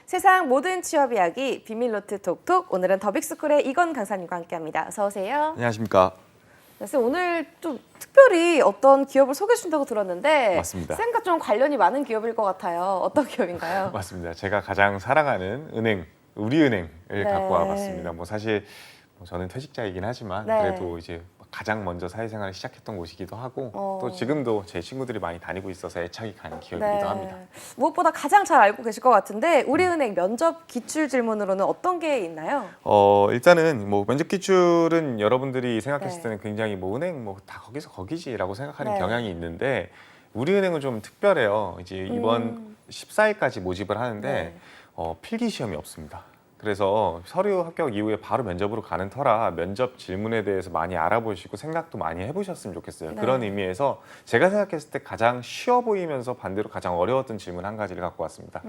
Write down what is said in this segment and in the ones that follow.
세상 모든 취업 이야기 비밀노트 톡톡. 오늘은 더빅스쿨의 이건 강사님과 함께합니다. 어서 오세요. 안녕하십니까. 쌤, 오늘 좀 특별히 어떤 기업을 소개해 준다고 들었는데 맞습니다. 쌤과 좀 관련이 많은 기업일 것 같아요. 어떤 기업인가요? 맞습니다. 제가 가장 사랑하는 은행, 우리은행을 갖고 와봤습니다. 뭐 사실 저는 퇴직자이긴 하지만 그래도 이제 가장 먼저 사회생활을 시작했던 곳이기도 하고 또 지금도 제 친구들이 많이 다니고 있어서 애착이 가는 기업이기도 합니다. 무엇보다 가장 잘 알고 계실 것 같은데 우리은행 면접 기출 질문으로는 어떤 게 있나요? 일단은 뭐 면접 기출은 여러분들이 생각했을 때는 굉장히 뭐 은행 뭐 다 거기서 거기지라고 생각하는 경향이 있는데 우리은행은 좀 특별해요. 이제 이번 14일까지 모집을 하는데 필기 시험이 없습니다. 그래서 서류 합격 이후에 바로 면접으로 가는 터라 면접 질문에 대해서 많이 알아보시고 생각도 많이 해보셨으면 좋겠어요. 그런 의미에서 제가 생각했을 때 가장 쉬워 보이면서 반대로 가장 어려웠던 질문 한 가지를 갖고 왔습니다.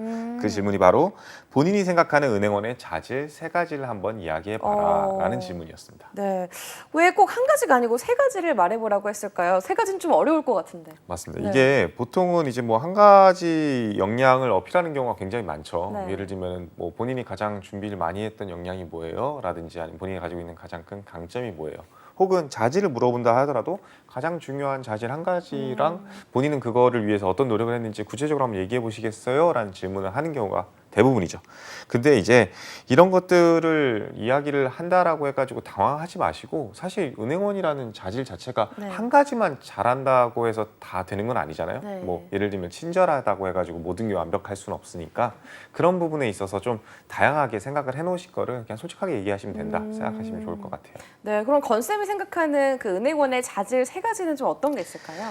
그 질문이 바로 본인이 생각하는 은행원의 자질 3가지를 한번 이야기해봐라 라는 질문이었습니다. 네, 왜 꼭 한 가지가 아니고 3가지를 말해보라고 했을까요? 3가지는 좀 어려울 것 같은데. 맞습니다. 이게 보통은 이제 뭐 한 가지 역량을 어필하는 경우가 굉장히 많죠. 예를 들면 뭐 본인이 가장 준비를 많이 했던 역량이 뭐예요? 라든지 아니면 본인이 가지고 있는 가장 큰 강점이 뭐예요? 혹은 자질을 물어본다 하더라도 가장 중요한 자질 한 가지랑 본인은 그거를 위해서 어떤 노력을 했는지 구체적으로 한번 얘기해 보시겠어요? 라는 질문을 하는 경우가 대부분이죠. 근데 이제 이런 것들을 이야기를 한다라고 해가지고 당황하지 마시고 사실 은행원이라는 자질 자체가 한 가지만 잘한다고 해서 다 되는 건 아니잖아요. 뭐 예를 들면 친절하다고 해가지고 모든 게 완벽할 수는 없으니까 그런 부분에 있어서 좀 다양하게 생각을 해놓으실 거를 그냥 솔직하게 얘기하시면 된다 생각하시면 좋을 것 같아요. 네, 그럼 건쌤이 생각하는 그 은행원의 자질 3가지는 좀 어떤 게 있을까요?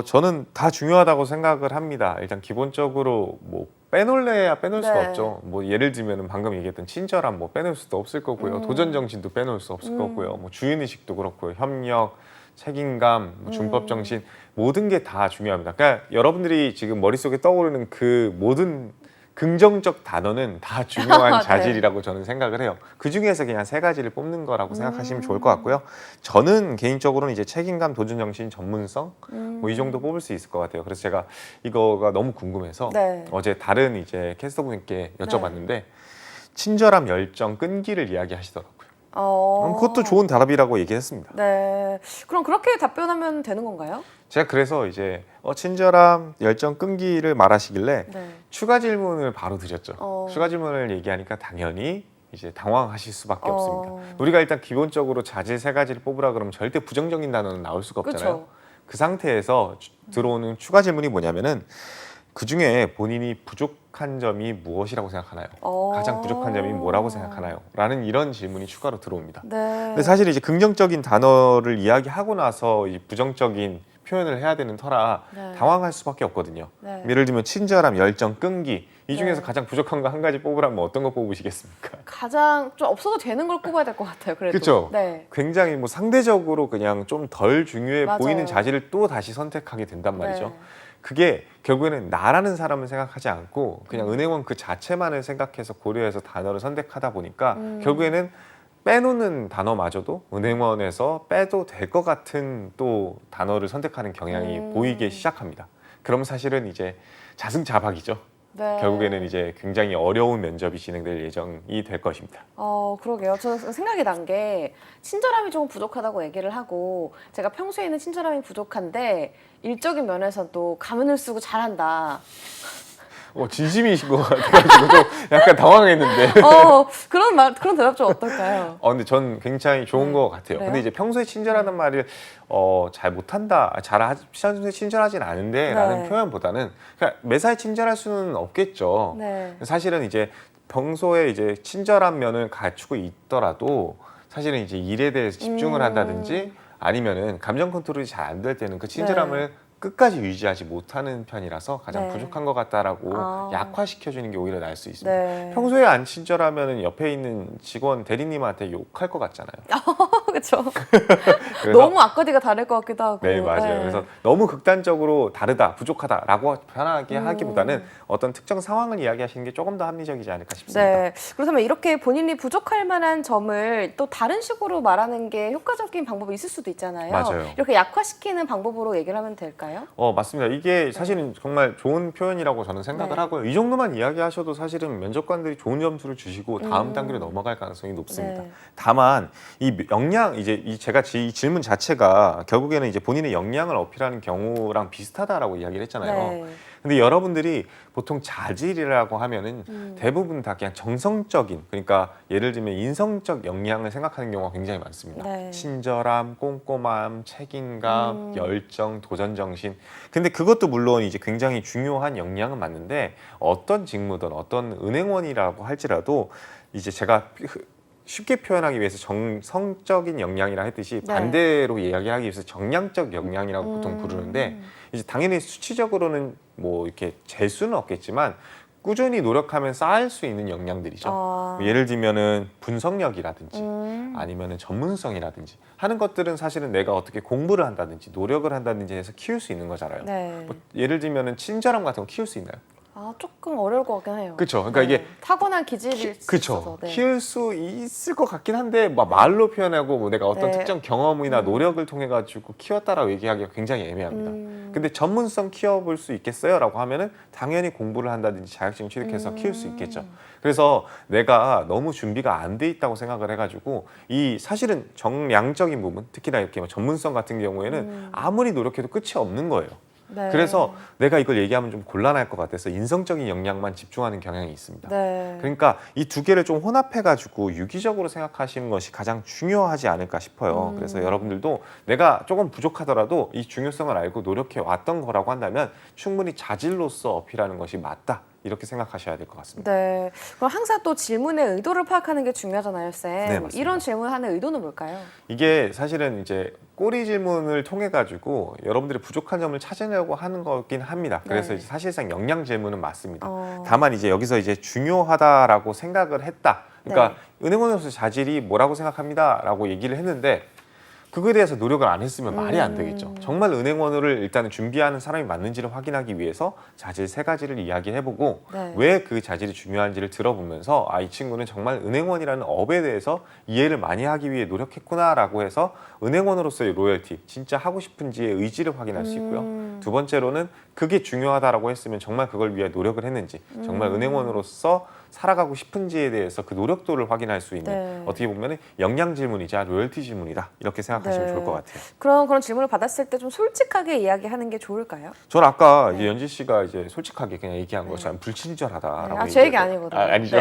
저는 다 중요하다고 생각을 합니다. 일단 기본적으로 뭐 빼놓을래야 빼놓을 수가 없죠. 뭐 예를 들면 방금 얘기했던 친절함 뭐 빼놓을 수도 없을 거고요. 도전 정신도 빼놓을 수 없을 거고요. 뭐 주인 의식도 그렇고요. 협력, 책임감, 뭐 준법 정신 모든 게 다 중요합니다. 그러니까 여러분들이 지금 머릿속에 떠오르는 그 모든 긍정적 단어는 다 중요한 자질이라고 저는 생각을 해요. 그 중에서 그냥 3가지를 뽑는 거라고 생각하시면 좋을 것 같고요. 저는 개인적으로는 이제 책임감, 도전정신, 전문성 뭐 이 정도 뽑을 수 있을 것 같아요. 그래서 제가 이거가 너무 궁금해서 어제 다른 이제 캐스터분께 여쭤봤는데 친절함, 열정, 끈기를 이야기하시더라고요. 그것도 좋은 답이라고 얘기했습니다. 네, 그럼 그렇게 답변하면 되는 건가요? 제가 그래서 이제 친절함, 열정, 끈기를 말하시길래 추가 질문을 바로 드렸죠. 추가 질문을 얘기하니까 당연히 이제 당황하실 수밖에 없습니다. 우리가 일단 기본적으로 자질 3가지를 뽑으라 그러면 절대 부정적인 단어는 나올 수가 없잖아요. 그 상태에서 들어오는 추가 질문이 뭐냐면은 그 중에 본인이 부족한 점이 무엇이라고 생각하나요? 가장 부족한 점이 뭐라고 생각하나요? 라는 이런 질문이 추가로 들어옵니다. 근데 사실 이제 긍정적인 단어를 이야기하고 나서 이 부정적인 표현을 해야 되는 터라 당황할 수밖에 없거든요. 예를 들면 친절함, 열정, 끈기 이 중에서 가장 부족한 거 한 가지 뽑으라면 어떤 거 뽑으시겠습니까? 가장 좀 없어도 되는 걸 뽑아야 될 것 같아요. 그래도. 그렇죠. 굉장히 뭐 상대적으로 그냥 좀 덜 중요해 보이는 자질을 또 다시 선택하게 된단 말이죠. 그게 결국에는 나라는 사람을 생각하지 않고 그냥 은행원 그 자체만을 생각해서 고려해서 단어를 선택하다 보니까 결국에는 빼놓는 단어마저도 은행원에서 빼도 될 것 같은 또 단어를 선택하는 경향이 보이기 시작합니다. 그럼 사실은 이제 자승자박이죠. 결국에는 이제 굉장히 어려운 면접이 진행될 예정이 될 것입니다. 그러게요. 저는 생각이 난 게 친절함이 조금 부족하다고 얘기를 하고 제가 평소에는 친절함이 부족한데 일적인 면에서도 가면을 쓰고 잘한다. 진심이신 것 같아가지고 좀 약간 당황했는데. 그런 대답 좀 어떨까요? 근데 전 굉장히 좋은 것 같아요. 근데 이제 평소에 친절하다는 말을 잘 못한다, 평소에 친절하진 않은데 라는 표현보다는 그냥 매사에 친절할 수는 없겠죠. 사실은 이제 평소에 이제 친절한 면을 갖추고 있더라도 사실은 이제 일에 대해서 집중을 한다든지 아니면은 감정 컨트롤이 잘 안 될 때는 그 친절함을 끝까지 유지하지 못하는 편이라서 가장 부족한 것 같다라고 약화시켜주는 게 오히려 나을 수 있습니다. 평소에 안 친절하면 옆에 있는 직원 대리님한테 욕할 것 같잖아요. 그렇죠. 너무 앞뒤가 다를 것 같기도 하고. 네, 맞아요. 그래서 너무 극단적으로 다르다, 부족하다라고 편하게 하기보다는 어떤 특정 상황을 이야기하시는 게 조금 더 합리적이지 않을까 싶습니다. 그렇다면 이렇게 본인이 부족할 만한 점을 또 다른 식으로 말하는 게 효과적인 방법이 있을 수도 있잖아요. 맞아요. 이렇게 약화시키는 방법으로 얘기를 하면 될까요? 걸까요? 맞습니다. 이게 사실은 정말 좋은 표현이라고 저는 생각을 네. 하고요. 이 정도만 이야기하셔도 사실은 면접관들이 좋은 점수를 주시고 다음 단계로 넘어갈 가능성이 높습니다. 네. 다만 이 역량 제가 이 질문 자체가 결국에는 이제 본인의 역량을 어필하는 경우랑 비슷하다라고 이야기를 했잖아요. 네. 근데 여러분들이 보통 자질이라고 하면은 대부분 다 그냥 정성적인, 그러니까 예를 들면 인성적 역량을 생각하는 경우가 굉장히 많습니다. 네. 친절함, 꼼꼼함, 책임감, 열정, 도전 정신. 근데 그것도 물론 이제 굉장히 중요한 역량은 맞는데 어떤 직무든 어떤 은행원이라고 할지라도 이제 제가 쉽게 표현하기 위해서 정성적인 역량이라 했듯이 네. 반대로 이야기하기 위해서 정량적 역량이라고 보통 부르는데 이제 당연히 수치적으로는 뭐 이렇게 재수는 없겠지만 꾸준히 노력하면 쌓을 수 있는 역량들이죠. 예를 들면은 분석력이라든지 아니면은 전문성이라든지 하는 것들은 사실은 내가 어떻게 공부를 한다든지 노력을 한다든지 해서 키울 수 있는 거잖아요. 네. 뭐 예를 들면은 친절함 같은 거 키울 수 있나요? 조금 어려울 것 같긴 해요. 그렇죠. 그러니까 이게 타고난 기질일 수 그렇죠. 있어서. 네. 키울 수 있을 것 같긴 한데 막 말로 표현하고 뭐 내가 어떤 네. 특정 경험이나 노력을 통해 가지고 키웠다라고 얘기하기가 굉장히 애매합니다. 근데 전문성 키워볼 수 있겠어요?라고 하면은 당연히 공부를 한다든지 자격증 취득해서 키울 수 있겠죠. 그래서 내가 너무 준비가 안 돼 있다고 생각을 해가지고 이 사실은 정량적인 부분, 특히나 이렇게 전문성 같은 경우에는 아무리 노력해도 끝이 없는 거예요. 네. 그래서 내가 이걸 얘기하면 좀 곤란할 것 같아서 인성적인 역량만 집중하는 경향이 있습니다. 네. 그러니까 이 두 개를 좀 혼합해가지고 유기적으로 생각하시는 것이 가장 중요하지 않을까 싶어요. 그래서 여러분들도 내가 조금 부족하더라도 이 중요성을 알고 노력해 왔던 거라고 한다면 충분히 자질로서 어필하는 것이 맞다. 이렇게 생각하셔야 될 것 같습니다. 네. 그럼 항상 또 질문의 의도를 파악하는 게 중요하잖아요, 쌤. 네, 맞습니다. 이런 질문하는 의도는 뭘까요? 이게 사실은 이제 꼬리 질문을 통해 가지고 여러분들이 부족한 점을 찾으려고 하는 거긴 합니다. 그래서 네. 이제 사실상 역량 질문은 맞습니다. 어. 다만 이제 여기서 이제 중요하다라고 생각을 했다. 그러니까 은행원으로서 자질이 뭐라고 생각합니다라고 얘기를 했는데 그거에 대해서 노력을 안 했으면 말이 안 되겠죠. 정말 은행원을 일단은 준비하는 사람이 맞는지를 확인하기 위해서 자질 3가지를 이야기해보고 네. 왜 그 자질이 중요한지를 들어보면서 이 친구는 정말 은행원이라는 업에 대해서 이해를 많이 하기 위해 노력했구나라고 해서 은행원으로서의 로열티, 진짜 하고 싶은지의 의지를 확인할 수 있고요. 두 번째로는 그게 중요하다라고 했으면 정말 그걸 위해 노력을 했는지, 정말 은행원으로서 살아가고 싶은지에 대해서 그 노력도를 확인할 수 있는 네. 어떻게 보면 역량 질문이자 로열티 질문이다 이렇게 생각하시면 네. 좋을 것 같아요. 그런 질문을 받았을 때 좀 솔직하게 이야기하는 게 좋을까요? 저는 아까 이제 연지 씨가 이제 솔직하게 그냥 얘기한 것처럼 불친절하다라고. 네. 제 얘기 아니거든요. 아니죠.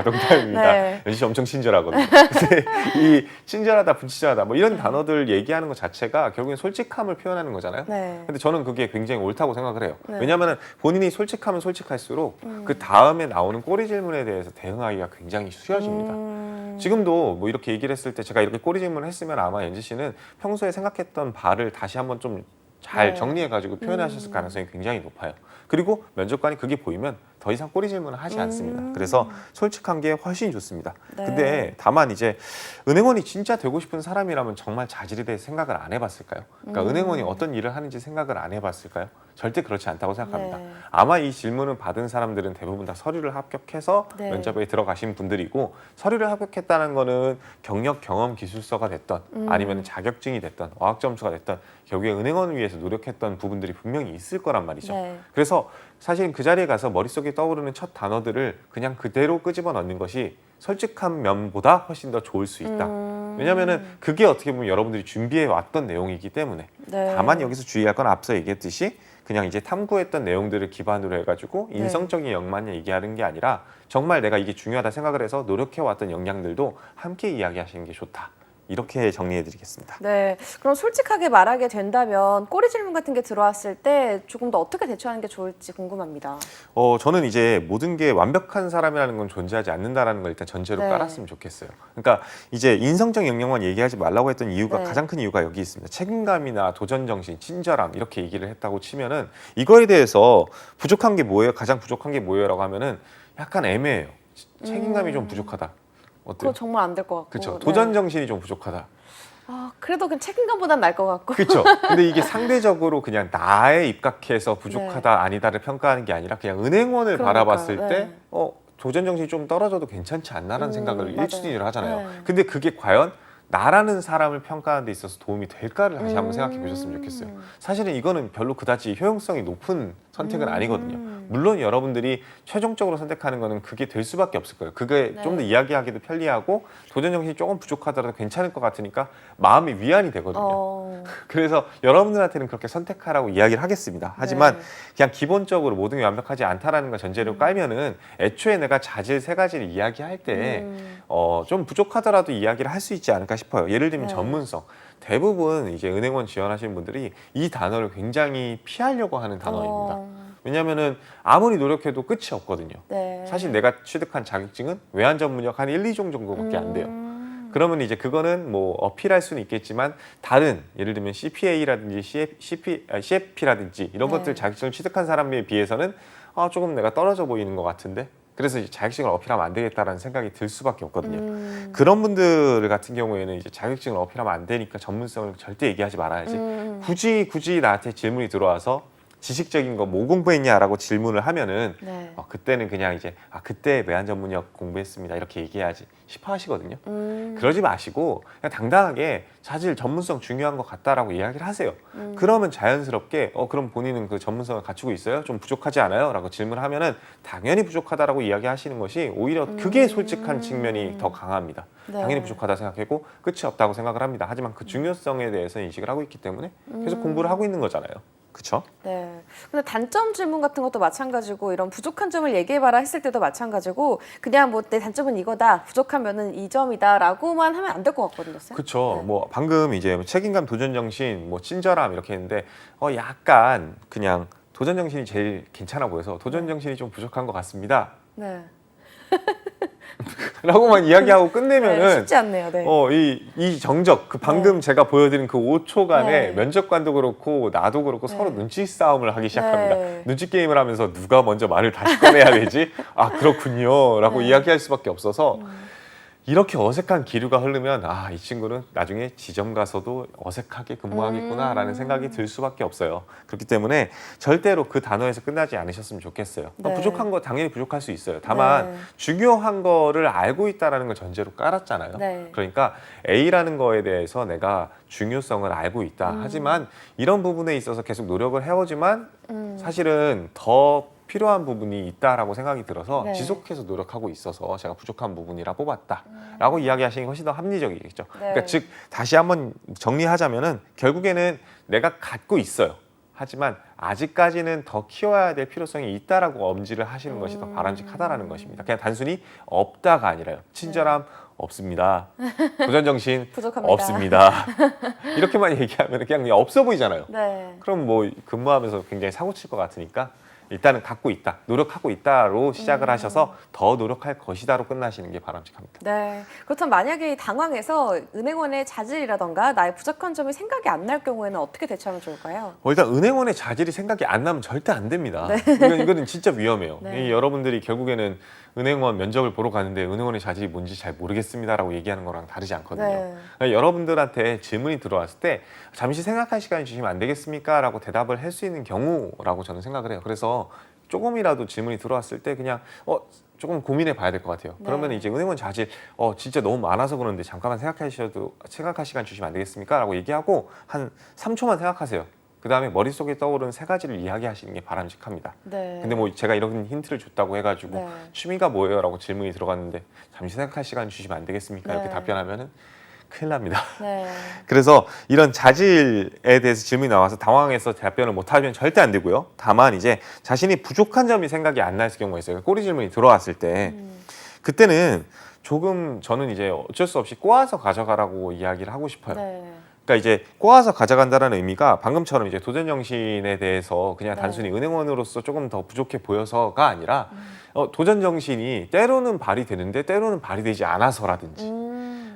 농담입니다. 네. 연지 씨 엄청 친절하거든요. 근데 이 친절하다, 불친절하다 뭐 이런 단어들 얘기하는 것 자체가 결국엔 솔직함을 표현하는 거잖아요. 네. 근데 저는 그게 굉장히 옳다고 생각을 해요. 네. 왜냐하면 본인이 솔직하면 솔직할수록 그 다음에 나오는 꼬리 질문에 대해서 대응하기가 굉장히 쉬워집니다. 지금도 뭐 이렇게 얘기를 했을 때 제가 이렇게 꼬리 질문을 했으면 아마 연지 씨는 평소에 생각했던 바를 다시 한번 좀 잘 네. 정리해가지고 표현하셨을 가능성이 굉장히 높아요. 그리고 면접관이 그게 보이면 더 이상 꼬리 질문을 하지 않습니다. 그래서 솔직한 게 훨씬 좋습니다. 네. 근데 다만 이제 은행원이 진짜 되고 싶은 사람이라면 정말 자질에 대해 생각을 안 해봤을까요? 그러니까 은행원이 어떤 일을 하는지 생각을 안 해봤을까요? 절대 그렇지 않다고 생각합니다. 네. 아마 이 질문을 받은 사람들은 대부분 다 서류를 합격해서 네. 면접에 들어가신 분들이고 서류를 합격했다는 거는 경력, 경험, 기술서가 됐던 아니면 자격증이 됐던 어학 점수가 됐던 결국에 은행원을 위해서 노력했던 부분들이 분명히 있을 거란 말이죠. 네. 그래서 사실 그 자리에 가서 머릿속에 떠오르는 첫 단어들을 그냥 그대로 끄집어 넣는 것이 솔직한 면보다 훨씬 더 좋을 수 있다. 왜냐하면은 그게 어떻게 보면 여러분들이 준비해 왔던 내용이기 때문에. 네. 다만 여기서 주의할 건 앞서 얘기했듯이 그냥 이제 탐구했던 내용들을 기반으로 해가지고 인성적인 역만 얘기하는 게 아니라 정말 내가 이게 중요하다 생각을 해서 노력해왔던 역량들도 함께 이야기하시는 게 좋다. 이렇게 정리해드리겠습니다. 네. 그럼 솔직하게 말하게 된다면 꼬리 질문 같은 게 들어왔을 때 조금 더 어떻게 대처하는 게 좋을지 궁금합니다. 저는 이제 모든 게 완벽한 사람이라는 건 존재하지 않는다라는 걸 일단 전제로 네. 깔았으면 좋겠어요. 그러니까 이제 인성적 역량만 얘기하지 말라고 했던 이유가 네. 가장 큰 이유가 여기 있습니다. 책임감이나 도전 정신, 친절함 이렇게 얘기를 했다고 치면은 이거에 대해서 부족한 게 뭐예요? 가장 부족한 게 뭐예요라고 하면은 약간 애매해요. 책임감이 좀 부족하다. 어때요? 그거 정말 안 될 것 같고. 그렇죠. 네. 도전 정신이 좀 부족하다. 그래도 그 책임감보단 나을 것 같고. 그렇죠. 근데 이게 상대적으로 그냥 나에 입각해서 부족하다 네. 아니다를 평가하는 게 아니라 그냥 은행원을 그러니까요. 바라봤을 네. 때 도전 정신이 좀 떨어져도 괜찮지 않나라는 생각을 맞아요. 1순위를 하잖아요. 네. 근데 그게 과연 나라는 사람을 평가하는 데 있어서 도움이 될까를 다시 한번 생각해 보셨으면 좋겠어요. 사실은 이거는 별로 그다지 효용성이 높은 선택은 아니거든요. 물론 여러분들이 최종적으로 선택하는 거는 그게 될 수밖에 없을 거예요. 그게 네. 좀 더 이야기하기도 편리하고 도전 정신이 조금 부족하더라도 괜찮을 것 같으니까 마음이 위안이 되거든요. 그래서 여러분들한테는 그렇게 선택하라고 이야기를 하겠습니다. 하지만 네. 그냥 기본적으로 모든 게 완벽하지 않다라는 걸 전제로 깔면은 애초에 내가 자질 세 가지를 이야기할 때 좀 부족하더라도 이야기를 할 수 있지 않을까 싶어요. 예를 들면 네. 전문성. 대부분 이제 은행원 지원하시는 분들이 이 단어를 굉장히 피하려고 하는 단어입니다. 왜냐면은 아무리 노력해도 끝이 없거든요. 네. 사실 내가 취득한 자격증은 외환 전문역 한 1, 2종 정도밖에 안 돼요. 그러면 이제 그거는 뭐 어필할 수는 있겠지만 다른 예를 들면 CPA라든지 CFP라든지 이런 네. 것들 자격증을 취득한 사람에 비해서는 조금 내가 떨어져 보이는 것 같은데 그래서 이제 자격증을 어필하면 안 되겠다라는 생각이 들 수밖에 없거든요. 그런 분들 같은 경우에는 이제 자격증을 어필하면 안 되니까 전문성을 절대 얘기하지 말아야지. 굳이 나한테 질문이 들어와서 지식적인 거 뭐 공부했냐라고 질문을 하면은 네. 그때는 그냥 이제 그때 외환 전문역 공부했습니다 이렇게 얘기해야지 싶어 하시거든요. 그러지 마시고 그냥 당당하게 자질 전문성 중요한 것 같다라고 이야기를 하세요. 그러면 자연스럽게 그럼 본인은 그 전문성을 갖추고 있어요? 좀 부족하지 않아요? 라고 질문하면은 당연히 부족하다라고 이야기하시는 것이 오히려 그게 솔직한 측면이 더 강합니다. 네. 당연히 부족하다 생각하고 끝이 없다고 생각을 합니다. 하지만 그 중요성에 대해서 인식을 하고 있기 때문에 계속 공부를 하고 있는 거잖아요. 그렇죠? 네. 근데 단점 질문 같은 것도 마찬가지고 이런 부족한 점을 얘기해봐라 했을 때도 마찬가지고 그냥 뭐 내 단점은 이거다, 부족하면은 이 점이다라고만 하면 안 될 것 같거든요. 쌤? 그렇죠. 네. 뭐 방금 이제 책임감, 도전정신, 뭐 친절함 이렇게 했는데 약간 그냥 도전정신이 제일 괜찮아 보여서 도전정신이 좀 부족한 것 같습니다. 네. 라고만 이야기하고 네, 끝내면은 쉽지 않네요. 네. 이 정적 그 방금 제가 보여드린 그 5초간에 네. 면접관도 그렇고 나도 그렇고 네. 서로 눈치 싸움을 하기 시작합니다. 네. 눈치 게임을 하면서 누가 먼저 말을 다시 꺼내야 되지? 그렇군요 라고 네. 이야기할 수밖에 없어서 이렇게 어색한 기류가 흐르면 이 친구는 나중에 지점 가서도 어색하게 근무하겠구나 라는 생각이 들 수밖에 없어요. 그렇기 때문에 절대로 그 단어에서 끝나지 않으셨으면 좋겠어요. 네. 부족한 거 당연히 부족할 수 있어요. 다만 네. 중요한 거를 알고 있다는 걸 전제로 깔았잖아요. 네. 그러니까 A라는 거에 대해서 내가 중요성을 알고 있다. 하지만 이런 부분에 있어서 계속 노력을 해오지만 사실은 더 필요한 부분이 있다라고 생각이 들어서 네. 지속해서 노력하고 있어서 제가 부족한 부분이라 뽑았다라고 이야기하시는 것이 더 합리적이겠죠. 네. 그러니까 즉 다시 한번 정리하자면은 결국에는 내가 갖고 있어요. 하지만 아직까지는 더 키워야 될 필요성이 있다라고 엄지를 하시는 것이 더 바람직하다라는 것입니다. 그냥 단순히 없다가 아니라요. 친절함 없습니다. 도전정신 부족합니다. 없습니다. 이렇게만 얘기하면 그냥 없어 보이잖아요. 네. 그럼 뭐 근무하면서 굉장히 사고 칠 것 같으니까 일단은 갖고 있다, 노력하고 있다로 시작을 하셔서 더 노력할 것이다로 끝나시는 게 바람직합니다. 네. 그렇다면 만약에 당황해서 은행원의 자질이라던가 나의 부족한 점이 생각이 안 날 경우에는 어떻게 대처하면 좋을까요? 일단 은행원의 자질이 생각이 안 나면 절대 안 됩니다. 이거는 진짜 위험해요. 네. 여러분들이 결국에는 은행원 면접을 보러 가는데 은행원의 자질이 뭔지 잘 모르겠습니다라고 얘기하는 거랑 다르지 않거든요. 네. 그러니까 여러분들한테 질문이 들어왔을 때 잠시 생각할 시간을 주시면 안 되겠습니까? 라고 대답을 할 수 있는 경우라고 저는 생각을 해요. 그래서 조금이라도 질문이 들어왔을 때 그냥 조금 고민해 봐야 될 것 같아요. 네. 그러면 이제 은행원 자질 진짜 너무 많아서 그러는데 잠깐만 생각할 시간 주시면 안 되겠습니까? 라고 얘기하고 한 3초만 생각하세요. 그 다음에 머릿속에 떠오르는 세 가지를 이야기하시는 게 바람직합니다. 네. 근데 뭐 제가 이런 힌트를 줬다고 해가지고 네. 취미가 뭐예요? 라고 질문이 들어갔는데 잠시 생각할 시간 주시면 안 되겠습니까? 이렇게 네. 답변하면은 큰일 납니다. 네. 그래서 이런 자질에 대해서 질문이 나와서 당황해서 답변을 못하면 절대 안 되고요. 다만 이제 자신이 부족한 점이 생각이 안 날 경우가 있어요. 꼬리 질문이 들어왔을 때 그때는 조금 저는 이제 어쩔 수 없이 꼬아서 가져가라고 이야기를 하고 싶어요. 네. 그러니까 이제 꼬아서 가져간다는 의미가 방금처럼 이제 도전정신에 대해서 그냥 네. 단순히 은행원으로서 조금 더 부족해 보여서가 아니라 도전정신이 때로는 발휘되는데 때로는 발휘되지 않아서라든지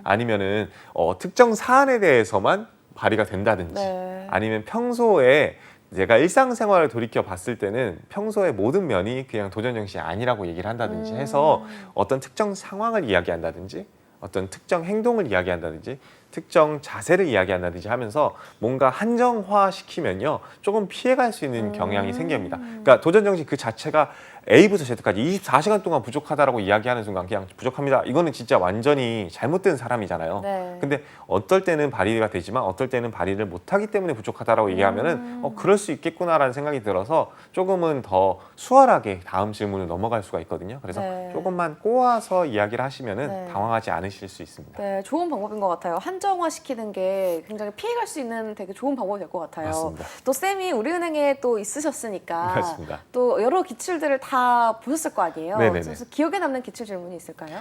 아니면은 특정 사안에 대해서만 발휘가 된다든지 네. 아니면 평소에 제가 일상생활을 돌이켜 봤을 때는 평소의 모든 면이 그냥 도전정신이 아니라고 얘기를 한다든지 해서 어떤 특정 상황을 이야기한다든지 어떤 특정 행동을 이야기한다든지 특정 자세를 이야기한다든지 하면서 뭔가 한정화 시키면요 조금 피해갈 수 있는 경향이 생깁니다. 그러니까 도전 정신 그 자체가 A부터 Z까지 24시간 동안 부족하다라고 이야기하는 순간 그냥 부족합니다. 이거는 진짜 완전히 잘못된 사람이잖아요. 네. 근데 어떨 때는 발휘가 되지만 어떨 때는 발휘를 못하기 때문에 부족하다라고 얘기하면은 그럴 수 있겠구나라는 생각이 들어서 조금은 더 수월하게 다음 질문을 넘어갈 수가 있거든요. 그래서 네. 조금만 꼬아서 이야기를 하시면은 네. 당황하지 않으실 수 있습니다. 네, 좋은 방법인 것 같아요. 한정화 시키는 게 굉장히 피해갈 수 있는 되게 좋은 방법이 될 것 같아요. 맞습니다. 또 쌤이 우리은행에 또 있으셨으니까 맞습니다. 또 여러 기출들을 다 보셨을 거 아니에요. 네네네. 그래서 기억에 남는 기출 질문이 있을까요?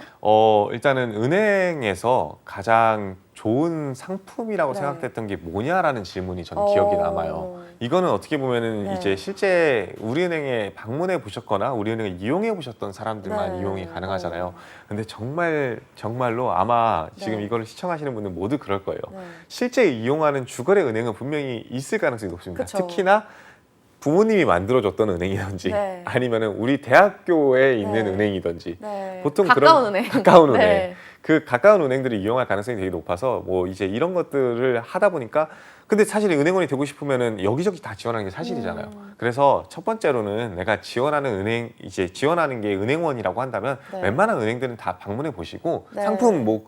일단은 은행에서 가장 좋은 상품이라고 네. 생각됐던 게 뭐냐라는 질문이 저는 기억이 남아요. 이거는 어떻게 보면은 네. 이제 실제 우리은행에 방문해 보셨거나 우리은행을 이용해 보셨던 사람들만 네. 이용이 가능하잖아요. 근데 정말로 아마 지금 네. 이거를 시청하시는 분들 모두 그럴 거예요. 네. 실제 이용하는 주거래 은행은 분명히 있을 가능성이 높습니다. 그쵸. 특히나 부모님이 만들어줬던 은행이든지 네. 아니면은 우리 대학교에 있는 네. 은행이든지 네. 보통 가까운 그런 은행. 가까운 은행 네. 그 가까운 은행들을 이용할 가능성이 되게 높아서 뭐 이제 이런 것들을 하다 보니까 근데 사실 은행원이 되고 싶으면은 여기저기 다 지원하는 게 사실이잖아요. 그래서 첫 번째로는 내가 지원하는 은행 이제 지원하는 게 은행원이라고 한다면 네. 웬만한 은행들은 다 방문해 보시고 네. 상품 뭐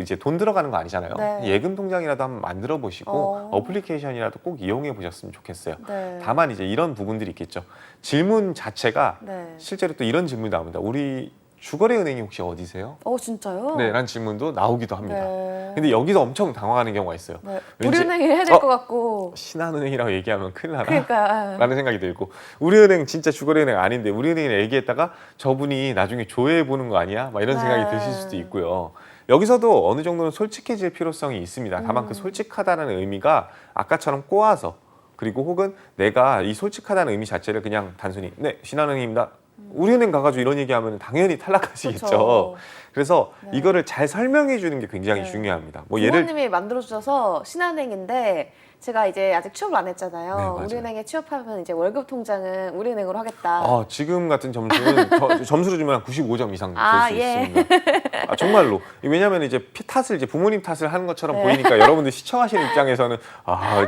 이제 돈 들어가는 거 아니잖아요. 네. 예금 통장이라도 한번 만들어 보시고 어플리케이션이라도 꼭 이용해 보셨으면 좋겠어요. 네. 다만 이제 이런 부분들이 있겠죠. 질문 자체가 네. 실제로 또 이런 질문이 나옵니다. 우리 주거래 은행이 혹시 어디세요? 진짜요? 네, 라는 질문도 나오기도 합니다. 네. 근데 여기서 엄청 당황하는 경우가 있어요. 네. 왠지- 우리은행이 해야 될 것 같고. 신한은행이라고 얘기하면 큰일 나나? 그러니까. 라는 생각이 들고 우리은행 진짜 주거래은행 아닌데 우리은행이라 얘기했다가 저분이 나중에 조회해 보는 거 아니야? 막 이런 생각이 네. 드실 수도 있고요. 여기서도 어느 정도는 솔직해질 필요성이 있습니다. 다만 그 솔직하다는 의미가 아까처럼 꼬아서 그리고 혹은 내가 이 솔직하다는 의미 자체를 그냥 단순히 네 신한은행입니다. 우리은행 가가지고 이런 얘기하면 당연히 탈락하시겠죠. 그렇죠. 그래서 네. 이거를 잘 설명해 주는 게 굉장히 네. 중요합니다. 뭐 부모님이 만들어주셔서 신한은행인데 제가 이제 아직 취업을 안 했잖아요. 네, 맞아요. 우리은행에 취업하면 이제 월급 통장은 우리은행으로 하겠다. 지금 같은 점수는 점수로 주면 한 95점 이상 줄 수 예. 있습니다. 정말로. 왜냐하면 이제 탓을 이제 부모님 탓을 하는 것처럼 네. 보이니까 여러분들 시청하시는 입장에서는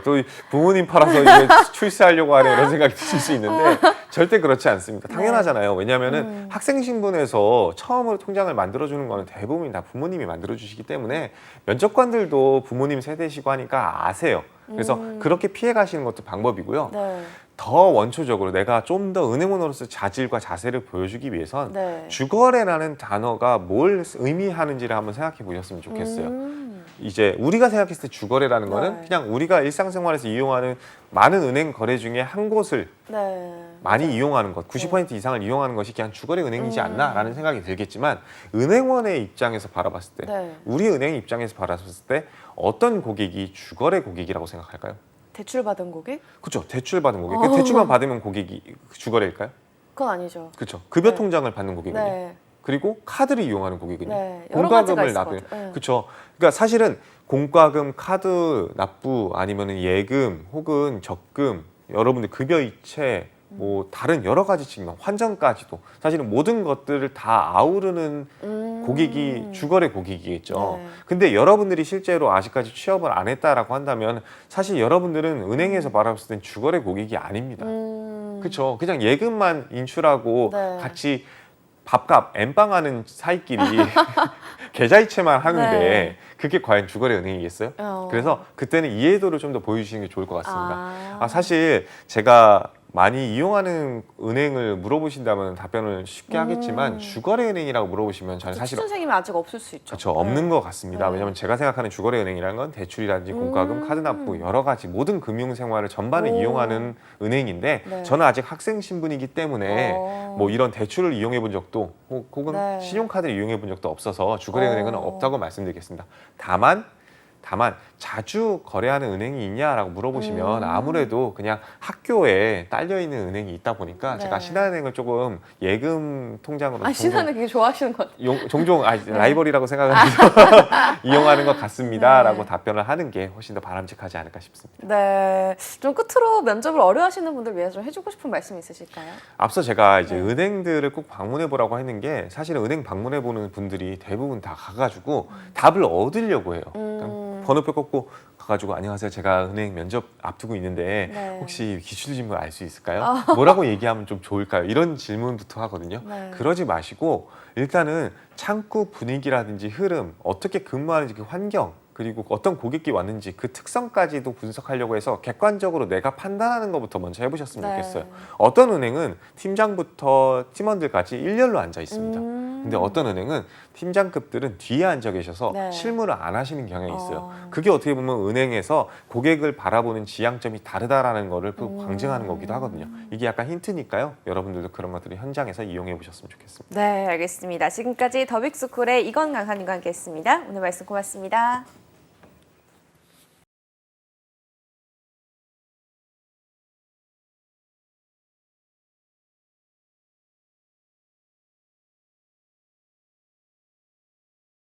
또 부모님 팔아서 이제 출세하려고 하네 이런 생각이 드실 수 있는데 절대 그렇지 않습니다. 당연하잖아요. 왜냐하면은 학생 신분에서 처음으로 통장을 만들어주는 거는 대부분 다 부모님이 만들어주시기 때문에 면접관들도 부모님 세대시고 하니까 아세요. 그래서 그렇게 피해 가시는 것도 방법이고요. 네. 더 원초적으로 내가 좀 더 은행원으로서 자질과 자세를 보여주기 위해선 네. 주거래라는 단어가 뭘 의미하는지를 한번 생각해 보셨으면 좋겠어요. 이제 우리가 생각했을 때 주거래라는 거는 네. 그냥 우리가 일상생활에서 이용하는 많은 은행 거래 중에 한 곳을 네. 많이 이용하는 것, 90% 이상을 이용하는 것이 그냥 주거래 은행이지 않나라는 생각이 들겠지만 은행원의 입장에서 바라봤을 때 네. 우리 은행 입장에서 바라봤을 때 어떤 고객이 주거래 고객이라고 생각할까요? 대출 받은 고객? 그렇죠. 대출 받은 고객. 그 대출만 받으면 고객이 주거래일까요? 그건 아니죠. 그렇죠. 급여 네. 통장을 받는 고객은요. 네. 그리고 카드를 이용하는 고객은요. 네. 여러 가지가 있을 것 같아요. 네. 그렇죠. 그러니까 사실은 공과금, 카드 납부 아니면은 예금 혹은 적금, 여러분들 급여 이체 뭐 다른 여러 가지 측면, 환전까지도 사실은 모든 것들을 다 아우르는 고객이 주거래 고객이겠죠. 네. 근데 여러분들이 실제로 아직까지 취업을 안 했다라고 한다면 사실 여러분들은 은행에서 바라봤을 땐 주거래 고객이 아닙니다. 그렇죠. 그냥 예금만 인출하고 네. 같이 밥값 엠빵하는 사이끼리 계좌이체만 하는데 네. 그게 과연 주거래 은행이겠어요? 그래서 그때는 이해도를 좀 더 보여주시는 게 좋을 것 같습니다. 사실 제가 많이 이용하는 은행을 물어보신다면 답변을 쉽게 하겠지만 주거래 은행이라고 물어보시면 저는 사실 취준생이면 아직 없을 수 있죠. 그렇죠. 없는 것 같습니다. 네. 왜냐하면 제가 생각하는 주거래 은행이라는 건 대출이라든지 공과금, 카드 납부 여러 가지 모든 금융 생활을 전반을 오. 이용하는 은행인데 네. 저는 아직 학생 신분이기 때문에 뭐 이런 대출을 이용해 본 적도 혹은 네. 신용카드를 이용해 본 적도 없어서 주거래 은행은 없다고 말씀드리겠습니다. 다만 자주 거래하는 은행이 있냐라고 물어보시면 아무래도 그냥 학교에 딸려 있는 은행이 있다 보니까 네. 제가 신한은행을 조금 예금 통장으로 신한은행 되게 좋아하시는 것 같아요. 종종 라이벌이라고 생각하면서 이용하는 것 같습니다라고 네. 답변을 하는 게 훨씬 더 바람직하지 않을까 싶습니다. 네. 좀 끝으로 면접을 어려워하시는 분들 위해서 좀 해주고 싶은 말씀 있으실까요? 앞서 제가 이제 네. 은행들을 꼭 방문해 보라고 했는 게 사실은 은행 방문해 보는 분들이 대부분 다 가가지고 답을 얻으려고 해요. 그러니까 번호표 꺾고 가가지고 안녕하세요. 제가 은행 면접 앞두고 있는데 네. 혹시 기출 질문 알 수 있을까요? 뭐라고 얘기하면 좀 좋을까요? 이런 질문부터 하거든요. 네. 그러지 마시고 일단은 창구 분위기라든지 흐름, 어떻게 근무하는지 그 환경, 그리고 어떤 고객이 왔는지 그 특성까지도 분석하려고 해서 객관적으로 내가 판단하는 것부터 먼저 해보셨으면 네. 좋겠어요. 어떤 은행은 팀장부터 팀원들까지 일렬로 앉아 있습니다. 근데 어떤 은행은 팀장급들은 뒤에 앉아 계셔서 네. 실무를 안 하시는 경향이 있어요. 그게 어떻게 보면 은행에서 고객을 바라보는 지향점이 다르다라는 거를 방증하는 거기도 하거든요. 이게 약간 힌트니까요. 여러분들도 그런 것들을 현장에서 이용해 보셨으면 좋겠습니다. 네, 알겠습니다. 지금까지 더빅스쿨의 이건 강사님과 함께했습니다. 오늘 말씀 고맙습니다.